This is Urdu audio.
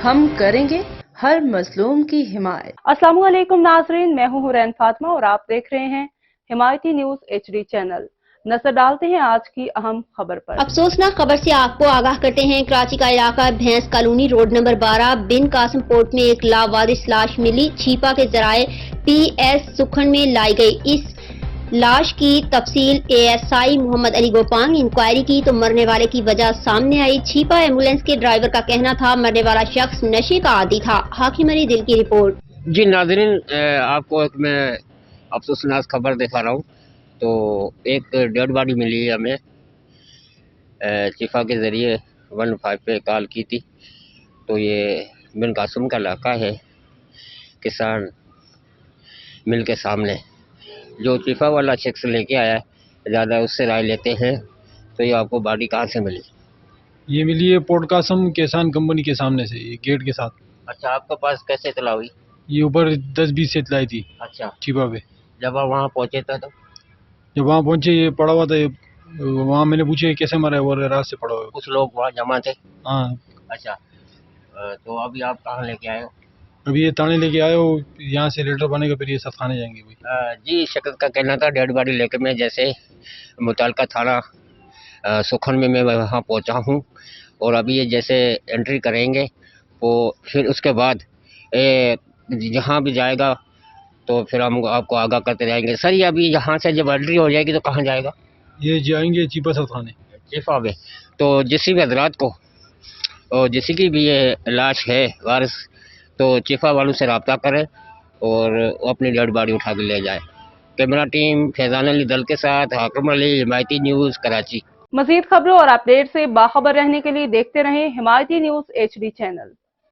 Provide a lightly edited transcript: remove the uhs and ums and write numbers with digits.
ہم کریں گے ہر مظلوم کی حمایت۔ السلام علیکم ناظرین، میں ہوں حورین فاطمہ اور آپ دیکھ رہے ہیں حمایتی نیوز HD چینل۔ نظر ڈالتے ہیں آج کی اہم خبر پر۔ افسوسناک خبر سے آپ کو آگاہ کرتے ہیں، کراچی کا علاقہ بھینس کالونی روڈ نمبر 12 بن قاسم پورٹ میں ایک لاوارث لاش ملی، چھیپا کے ذرائع PS سکھن میں لائی گئی۔ اس لاش کی تفصیل ASI محمد علی گوپانگ انکوائری کی تو مرنے والے کی وجہ سامنے آئی۔ چھیپا ایمبولینس کے ڈرائیور کا کہنا تھا مرنے والا شخص نشے کا عادی تھا۔ حاکم علی دل کی رپورٹ۔ جی ناظرین، آپ کو ایک میں افسوسناک خبر دکھا رہا ہوں۔ تو ایک ڈیڈ باڈی ملی ہے ہمیں، چیفا کے ذریعے 15 پہ کال کی تھی۔ تو یہ بن قاسم کا علاقہ ہے، کسان مل کے سامنے جو چیفا والا شخص لے کے آیا ہے، زیادہ اس سے رائے لیتے ہیں۔ تو یہ آپ کو باڈی کہاں سے ملی؟ یہ ملی ہے پورٹ قاسم کسان کمپنی کے سامنے سے، یہ گیٹ کے ساتھ۔ اچھا، آپ کے پاس کیسے اطلاع ہوئی؟ یہ اوپر 10-20 سے اطلاع تھی اچھا، چھیپا پہ۔ جب آپ وہاں پہنچے تھے تو جب وہاں پہنچے یہ پڑا ہوا تھا، وہاں میں نے پوچھا یہ کیسے مرا ہے، وہ رات سے پڑا ہوا ہے۔ کچھ لوگ وہاں جمع تھے؟ ہاں۔ اچھا، تو ابھی آپ کہاں لے کے آئے ہو؟ ابھی یہ تانے لے کے آئے ہو، یہاں سے لیٹر بنے گا، پھر یہ سب تھانے جائیں گے۔ جی، شخص کا کہنا تھا ڈیڈ باڈی لے کے میں جیسے متعلقہ تھانہ سکھن میں وہاں پہنچا ہوں، اور ابھی یہ جیسے انٹری کریں گے وہ پھر اس کے بعد جہاں بھی جائے گا تو پھر ہم آپ کو آگاہ کرتے رہیں گے۔ سر یہ ابھی یہاں سے جب انٹری ہو جائے گی تو کہاں جائے گا؟ یہ جائیں گے چیپا سب تھانے، چیفا میں۔ تو جس بھی حضرات کو اور جس کی بھی یہ لاش ہے وارث، تو چیفا والوں سے رابطہ کریں اور وہ اپنی ڈیڈ باڈی اٹھا کے لے جائے۔ کیمرہ ٹیم فیضان علی دل کے ساتھ حاکم علی، حمایتی نیوز کراچی۔ مزید خبروں اور اپڈیٹ سے باخبر رہنے کے لیے دیکھتے رہیں حمایتی نیوز HD چینل۔